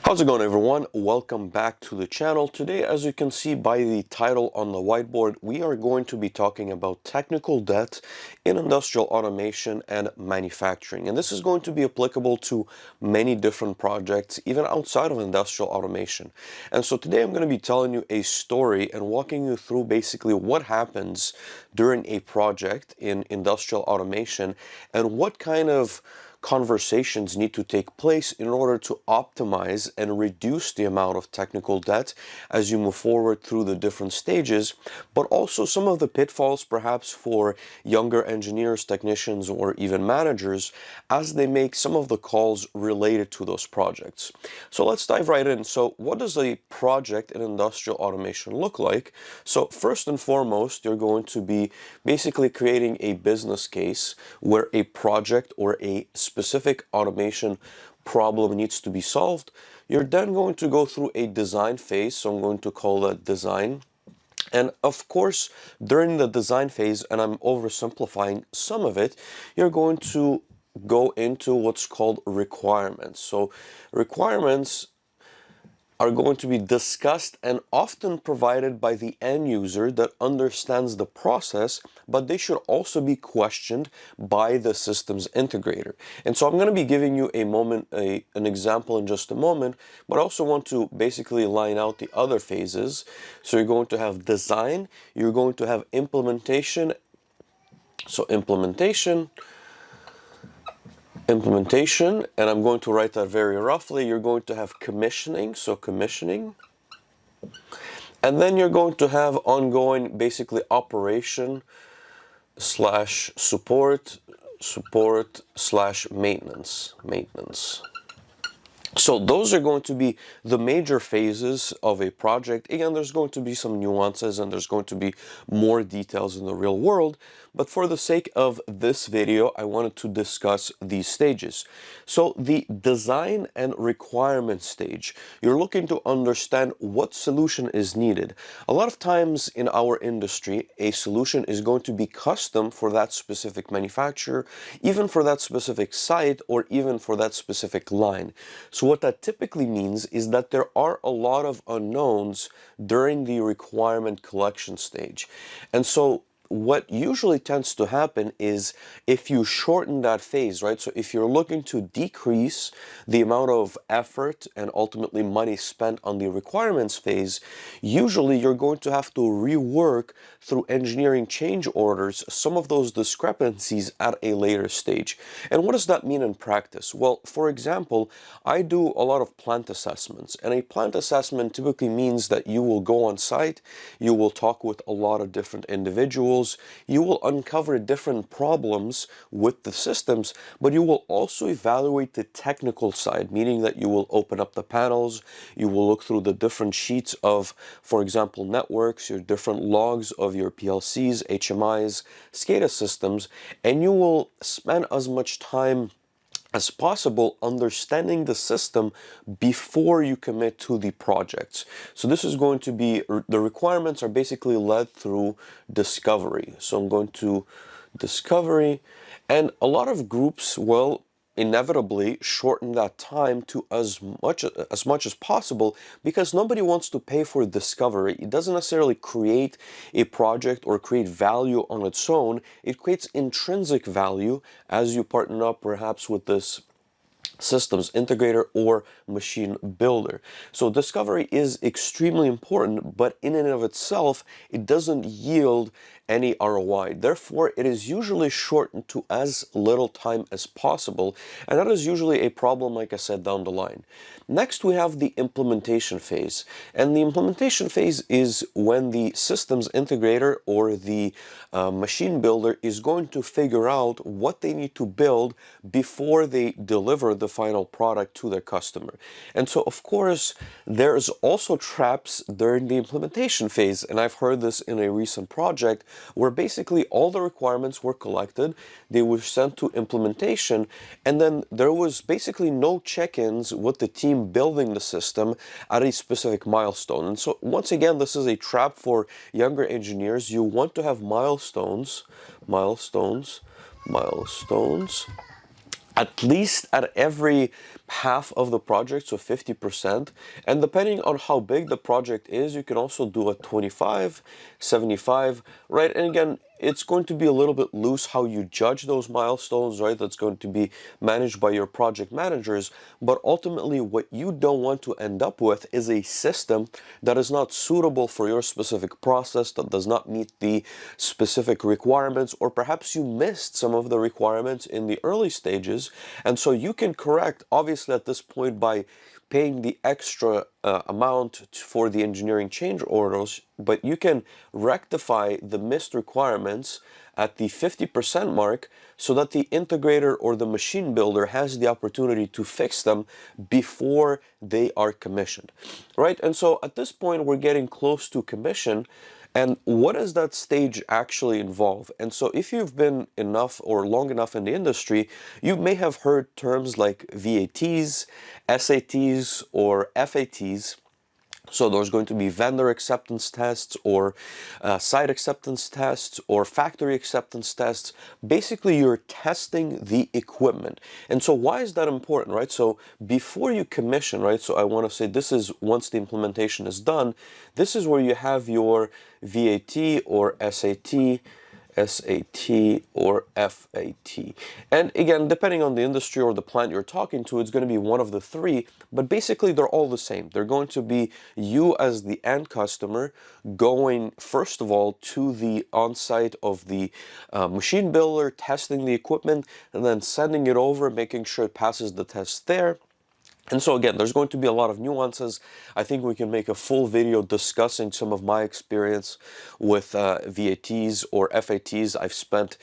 How's it going, everyone? Welcome back to the channel. Today, as you can see by the title on the whiteboard, we are going to be talking about technical debt in industrial automation and manufacturing. And this is going to be applicable to many different projects, even outside of industrial automation. And so today I'm going to be telling you a story and walking you through basically what happens during a project in industrial automation and what kind of conversations need to take place in order to optimize and reduce the amount of technical debt as you move forward through the different stages, but also some of the pitfalls perhaps for younger engineers, technicians, or even managers as they make some of the calls related to those projects. So let's dive right in. So what does a project in industrial automation look like? So first and foremost, you're going to be basically creating a business case where a project or a specific automation problem needs to be solved. You're then going to go through a design phase, so I'm going to call that design. And of course, during the design phase, and I'm oversimplifying some of it, you're going to go into what's called requirements. So requirements are going to be discussed and often provided by the end user that understands the process, but they should also be questioned by the systems integrator. And so I'm going to be giving you an example in just a moment, but I also want to basically line out the other phases. So you're going to have design, you're going to have implementation. So implementation, and I'm going to write that very roughly. You're going to have commissioning, so commissioning, and then you're going to have ongoing, basically operation slash support slash maintenance. So those are going to be the major phases of a project. Again, there's going to be some nuances and there's going to be more details in the real world. But for the sake of this video, I wanted to discuss these stages. So the design and requirement stage, you're looking to understand what solution is needed. A lot of times in our industry, a solution is going to be custom for that specific manufacturer, even for that specific site, or even for that specific line. So what that typically means is that there are a lot of unknowns during the requirement collection stage. And so what usually tends to happen is if you shorten that phase, right? So if you're looking to decrease the amount of effort and ultimately money spent on the requirements phase, usually you're going to have to rework through engineering change orders some of those discrepancies at a later stage. And what does that mean in practice? Well, for example, I do a lot of plant assessments, and a plant assessment typically means that you will go on site, you will talk with a lot of different individuals, you will uncover different problems with the systems, but you will also evaluate the technical side, meaning that you will open up the panels, you will look through the different sheets of, for example, networks, your different logs of your PLCs, HMIs, SCADA systems, and you will spend as much time as possible understanding the system before you commit to the projects. So this is going to be, the requirements are basically led through discovery. So I'm going to discovery, and a lot of groups will inevitably shorten that time to as much as possible because nobody wants to pay for discovery. It doesn't necessarily create a project or create value on its own. It creates intrinsic value as you partner up perhaps with this systems integrator or machine builder. So discovery is extremely important, but in and of itself, it doesn't yield any ROI. Therefore, it is usually shortened to as little time as possible, and that is usually a problem, like I said, down the line. Next, we have the implementation phase, and the implementation phase is when the systems integrator or the machine builder is going to figure out what they need to build before they deliver the final product to their customer. And so, of course, there's also traps during the implementation phase, and I've heard this in a recent project where basically all the requirements were collected, they were sent to implementation, and then there was basically no check-ins with the team building the system at a specific milestone. And so once again, this is a trap for younger engineers. You want to have milestones, at least at every half of the project, so 50%. And depending on how big the project is, you can also do a 25, 75, right? And again, it's going to be a little bit loose how you judge those milestones, right? That's going to be managed by your project managers. But ultimately, what you don't want to end up with is a system that is not suitable for your specific process, that does not meet the specific requirements, or perhaps you missed some of the requirements in the early stages. And so you can correct, obviously, at this point by paying the extra amount for the engineering change orders, but you can rectify the missed requirements at the 50% mark so that the integrator or the machine builder has the opportunity to fix them before they are commissioned, right? And so at this point, we're getting close to commission. And what does that stage actually involve? And so if you've been enough or long enough in the industry, you may have heard terms like VATs, SATs, or FATs. So there's going to be vendor acceptance tests, or site acceptance tests, or factory acceptance tests. Basically, you're testing the equipment. And so why is that important, right? So before you commission, right? So I want to say this is once the implementation is done, this is where you have your VAT or SAT, or FAT. And again, depending on the industry or the plant you're talking to, it's going to be one of the three, but basically they're all the same. They're going to be you as the end customer going, first of all, to the on-site of the machine builder, testing the equipment, and then sending it over, making sure it passes the test there. And so again, there's going to be a lot of nuances. I think we can make a full video discussing some of my experience with VATs or FATs. I've spent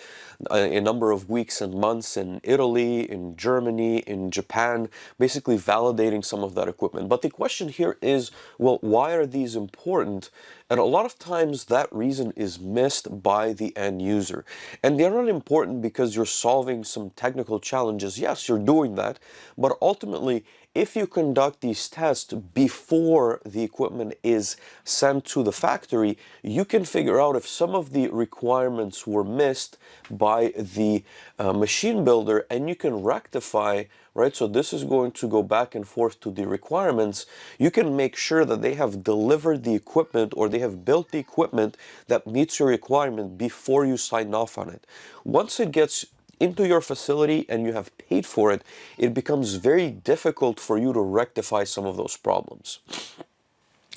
a number of weeks and months in Italy, in Germany, in Japan, basically validating some of that equipment. But the question here is, well, why are these important? And a lot of times that reason is missed by the end user. And they're not important because you're solving some technical challenges. Yes, you're doing that, but ultimately, if you conduct these tests before the equipment is sent to the factory, you can figure out if some of the requirements were missed by the machine builder, and you can rectify, right? So this is going to go back and forth to the requirements. You can make sure that they have delivered the equipment or they have built the equipment that meets your requirement before you sign off on it. Once it gets into your facility and you have paid for it, it becomes very difficult for you to rectify some of those problems.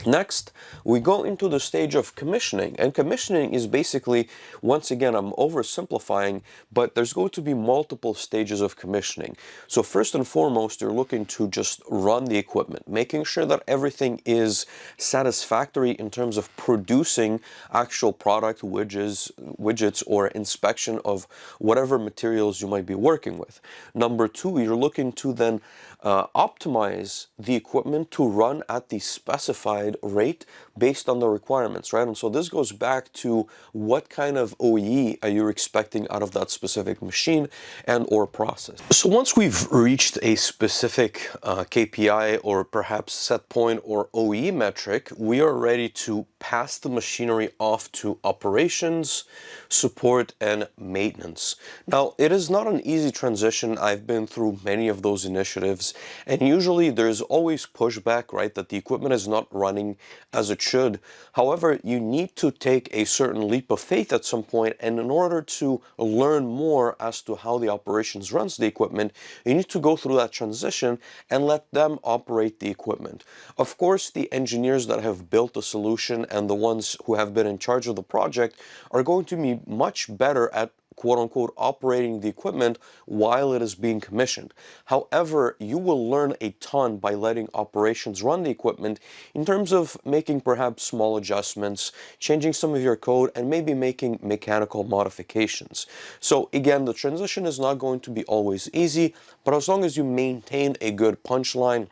Next, we go into the stage of commissioning, and commissioning is basically, once again, I'm oversimplifying, but there's going to be multiple stages of commissioning. So first and foremost, you're looking to just run the equipment, making sure that everything is satisfactory in terms of producing actual product, widgets, or inspection of whatever materials you might be working with. Number two, you're looking to then optimize the equipment to run at the specified rate based on the requirements, right? And so this goes back to what kind of OEE are you expecting out of that specific machine and or process. So once we've reached a specific KPI or perhaps set point or OEE metric, we are ready to pass the machinery off to operations, support, and maintenance. Now, it is not an easy transition. I've been through many of those initiatives, and usually there's always pushback, right, that the equipment is not running as it should. However, you need to take a certain leap of faith at some point, and in order to learn more as to how the operations runs the equipment, you need to go through that transition and let them operate the equipment. Of course, the engineers that have built the solution and the ones who have been in charge of the project are going to be much better at quote-unquote operating the equipment while it is being commissioned. However, you will learn a ton by letting operations run the equipment in terms of making perhaps small adjustments, changing some of your code, and maybe making mechanical modifications. So again, the transition is not going to be always easy, but as long as you maintain a good punchline,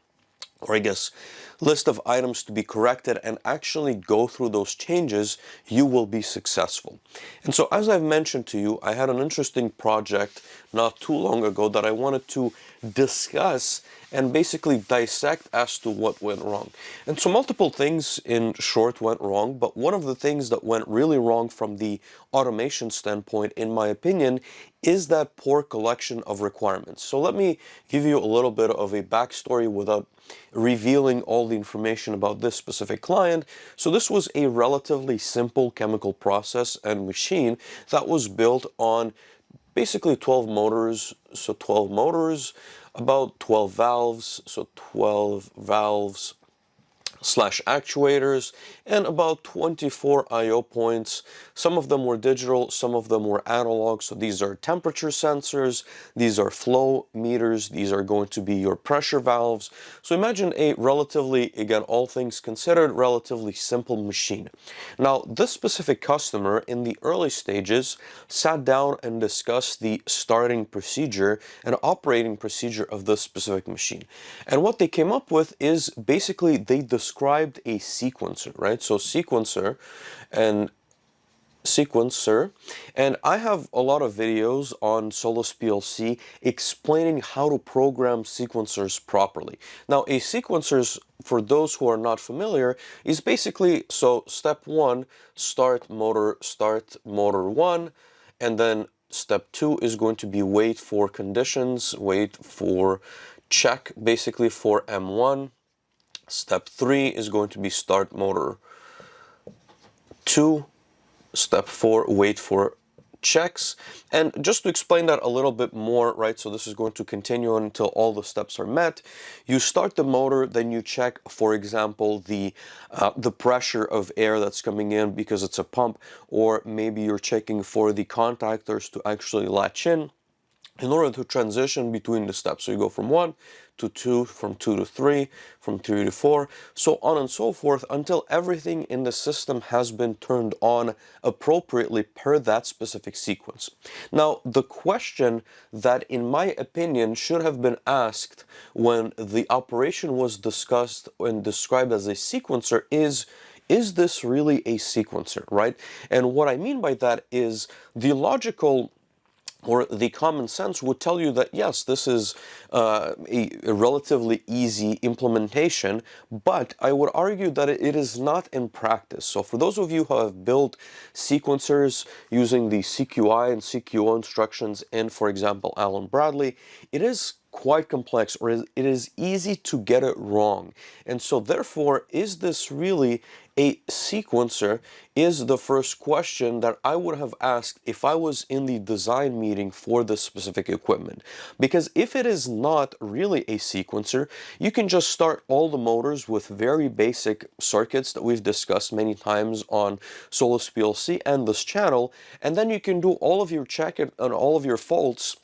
or I guess list of items to be corrected, and actually go through those changes, you will be successful. And so as I've mentioned to you, I had an interesting project not too long ago that I wanted to discuss and basically dissect as to what went wrong. And so multiple things in short went wrong, but one of the things that went really wrong from the automation standpoint, in my opinion, is that poor collection of requirements. So let me give you a little bit of a backstory without revealing all the information about this specific client. So this was a relatively simple chemical process and machine that was built on basically 12 motors, so 12 motors, about 12 valves, so 12 valves slash actuators, and about 24 I/O points. Some of them were digital, some of them were analog. So these are temperature sensors, these are flow meters, these are going to be your pressure valves. So imagine a relatively, again, all things considered, relatively simple machine. Now, this specific customer in the early stages sat down and discussed the starting procedure and operating procedure of this specific machine. And what they came up with is basically they described a sequencer, right? So sequencer, and I have a lot of videos on Solus PLC explaining how to program sequencers properly. Now, a sequencers, for those who are not familiar, is basically, so step one, start motor 1, and then step 2 is going to be wait for conditions, wait for check basically for M1. Step 3 is going to be start motor 2. Step 4, wait for checks. And just to explain that a little bit more, right, so this is going to continue until all the steps are met. You start the motor, then you check, for example, the pressure of air that's coming in because it's a pump, or maybe you're checking for the contactors to actually latch in order to transition between the steps. So you go from 1 to 2, from 2 to 3, from 3 to 4, so on and so forth, until everything in the system has been turned on appropriately per that specific sequence. Now, the question that, in my opinion, should have been asked when the operation was discussed and described as a sequencer is this really a sequencer, right? And what I mean by that is the logical or the common sense would tell you that yes, this is a relatively easy implementation, but I would argue that it is not in practice. So for those of you who have built sequencers using the CQI and CQO instructions in, for example, Allen Bradley, it is quite complex, or it is easy to get it wrong. And so therefore, is this really a sequencer, is the first question that I would have asked if I was in the design meeting for this specific equipment. Because if it is not really a sequencer, you can just start all the motors with very basic circuits that we've discussed many times on Solus PLC and this channel, and then you can do all of your check and all of your faults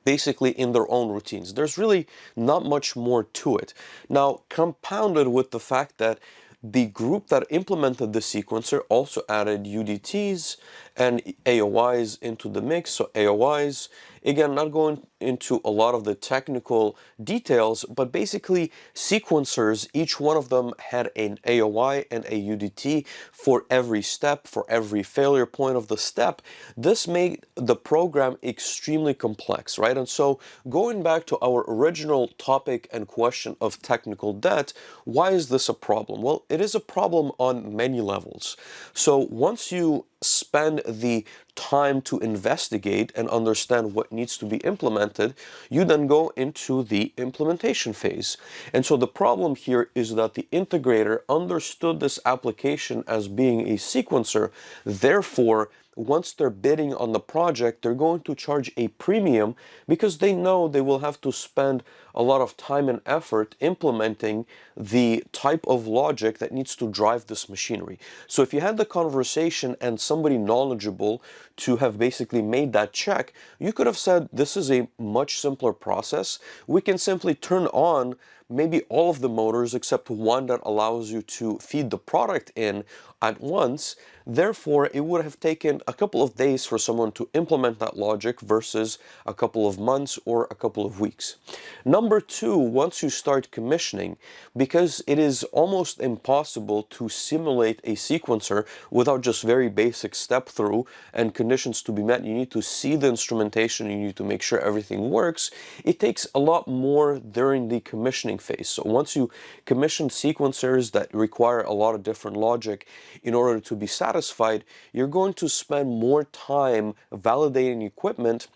basically in their own routines. There's really not much more to it. Now, compounded with the fact that the group that implemented the sequencer also added UDTs and AOIs into the mix. So AOIs, again, not going into a lot of the technical details, but basically sequencers, each one of them had an AOI and a UDT for every step, for every failure point of the step. This made the program extremely complex, right? And so going back to our original topic and question of technical debt, why is this a problem? Well, it is a problem on many levels. So once you spend the time to investigate and understand what needs to be implemented, you then go into the implementation phase. And so the problem here is that the integrator understood this application as being a sequencer. Therefore, once they're bidding on the project, they're going to charge a premium because they know they will have to spend a lot of time and effort implementing the type of logic that needs to drive this machinery. So if you had the conversation and somebody knowledgeable to have basically made that check, you could have said, this is a much simpler process. We can simply turn on maybe all of the motors except one that allows you to feed the product in at once. Therefore, it would have taken a couple of days for someone to implement that logic versus a couple of months or a couple of weeks. Number two, once you start commissioning, because it is almost impossible to simulate a sequencer without just very basic step through and conditions to be met, you need to see the instrumentation, you need to make sure everything works. It takes a lot more during the commissioning phase. So once you commission sequencers that require a lot of different logic in order to be satisfied, you're going to spend more time validating equipment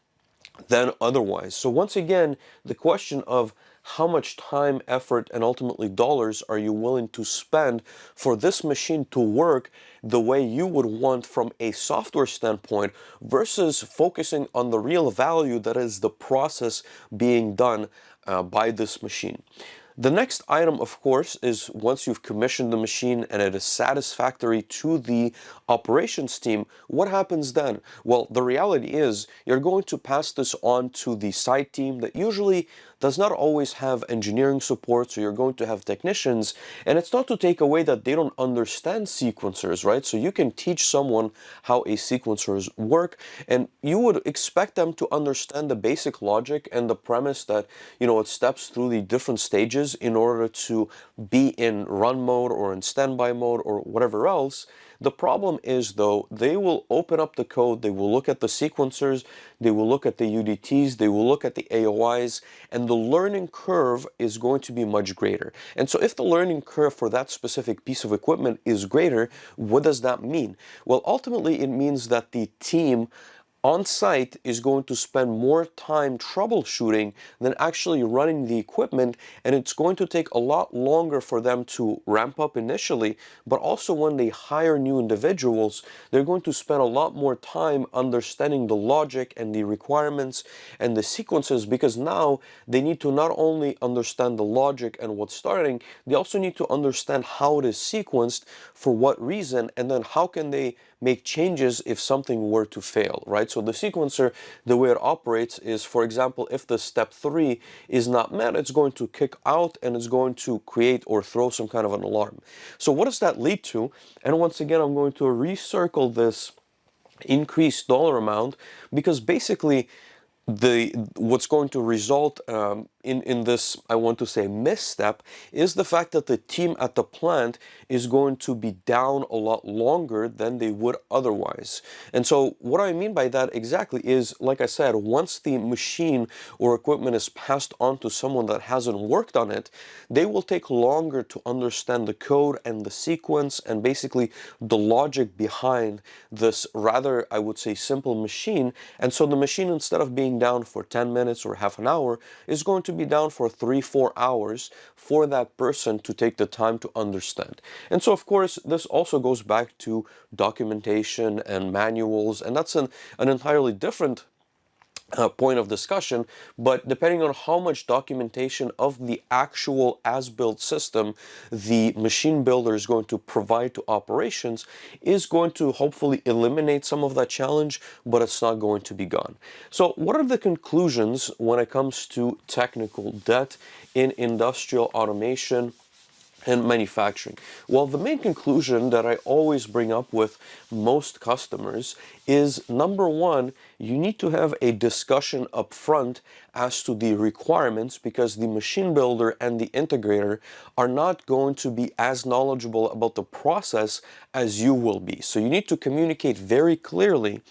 than otherwise. So once again, the question of how much time, effort, and ultimately dollars are you willing to spend for this machine to work the way you would want from a software standpoint versus focusing on the real value that is the process being done by this machine. The next item, of course, is once you've commissioned the machine and it is satisfactory to the operations team, what happens then? Well, the reality is you're going to pass this on to the site team that usually does not always have engineering support, so you're going to have technicians, and it's not to take away that they don't understand sequencers, right? So you can teach someone how a sequencers work, and you would expect them to understand the basic logic and the premise that, you know, it steps through the different stages in order to be in run mode or in standby mode or whatever else. The problem is, though, they will open up the code, they will look at the sequencers, they will look at the UDTs, they will look at the AOIs, and the learning curve is going to be much greater. And so if the learning curve for that specific piece of equipment is greater, what does that mean? Well, ultimately, it means that the team on site is going to spend more time troubleshooting than actually running the equipment, and it's going to take a lot longer for them to ramp up initially, but also when they hire new individuals, they're going to spend a lot more time understanding the logic and the requirements and the sequences, because now they need to not only understand the logic and what's starting, they also need to understand how it is sequenced, for what reason, and then how can they make changes if something were to fail, right? So the sequencer, the way it operates is, for example, if the step 3 is not met, it's going to kick out and it's going to create or throw some kind of an alarm. So what does that lead to? And once again, I'm going to recircle this increased dollar amount, because basically what's going to result in this, I want to say, misstep, is the fact that the team at the plant is going to be down a lot longer than they would otherwise. And so what I mean by that exactly is, like I said, once the machine or equipment is passed on to someone that hasn't worked on it, they will take longer to understand the code and the sequence and basically the logic behind this rather, I would say, simple machine. And so the machine, instead of being down for 10 minutes or half an hour, is going to be down for 3-4 hours for that person to take the time to understand. And so, of course, this also goes back to documentation and manuals, and that's an entirely different point of discussion. But depending on how much documentation of the actual as-built system the machine builder is going to provide to operations is going to hopefully eliminate some of that challenge, but it's not going to be gone. So what are the conclusions when it comes to technical debt in industrial automation and manufacturing? Well, the main conclusion that I always bring up with most customers is, number one, you need to have a discussion up front as to the requirements, because the machine builder and the integrator are not going to be as knowledgeable about the process as you will be. So you need to communicate very clearly,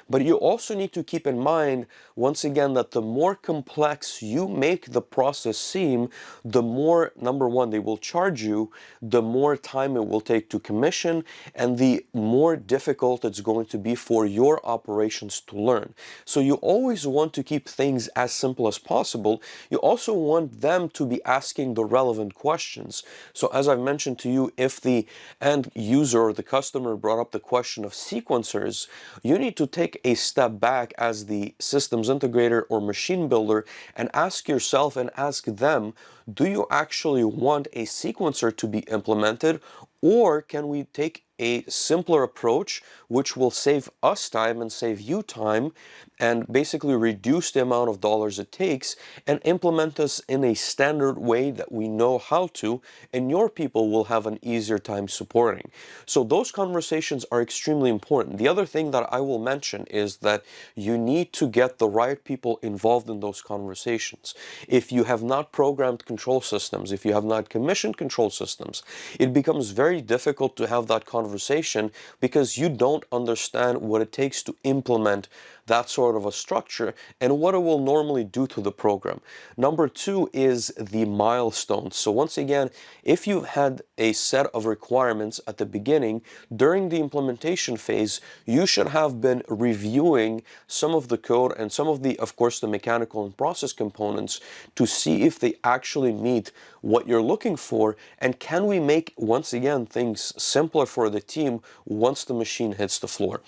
but you also need to keep in mind, once again, that the more complex you make the process seem, the more, number one, they will charge you, the more time it will take to commission, and the more difficult it's going to be for your operations to learn. So you always want to keep things as simple as possible. You also want them to be asking the relevant questions. So as I've mentioned to you, if the end user or the customer brought up the question of sequencers, you need to take a step back as the systems integrator or machine builder and ask yourself and ask them, do you actually want a sequencer to be implemented, Or can we take a simpler approach which will save us time and save you time and basically reduce the amount of dollars it takes and implement this in a standard way that we know how to, and your people will have an easier time supporting. So those conversations are extremely important. The other thing that I will mention is that you need to get the right people involved in those conversations. If you have not programmed control systems, if you have not commissioned control systems, it becomes very difficult to have that conversation because you don't understand what it takes to implement that sort of a structure and what it will normally do to the program. Number two is the milestones. So once again, if you had a set of requirements at the beginning, during the implementation phase, you should have been reviewing some of the code and some of the, of course, the mechanical and process components to see if they actually meet what you're looking for, and can we make, once again, things simpler for the team once the machine hits the floor.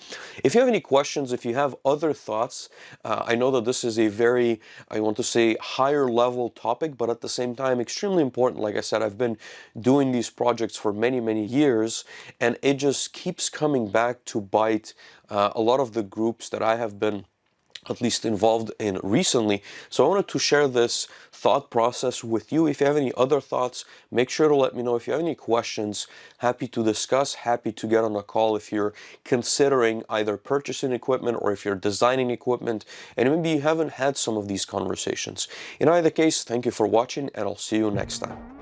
If you have any questions, if you have other thoughts, I know that this is a very, I want to say, higher level topic, but at the same time extremely important. Like I said, I've been doing these projects for many years, and it just keeps coming back to bite a lot of the groups that I have been at least involved in recently. So I wanted to share this thought process with you. If you have any other thoughts, make sure to let me know. If you have any questions, happy to discuss, happy to get on a call if you're considering either purchasing equipment or if you're designing equipment and maybe you haven't had some of these conversations. In either case, thank you for watching, and I'll see you next time.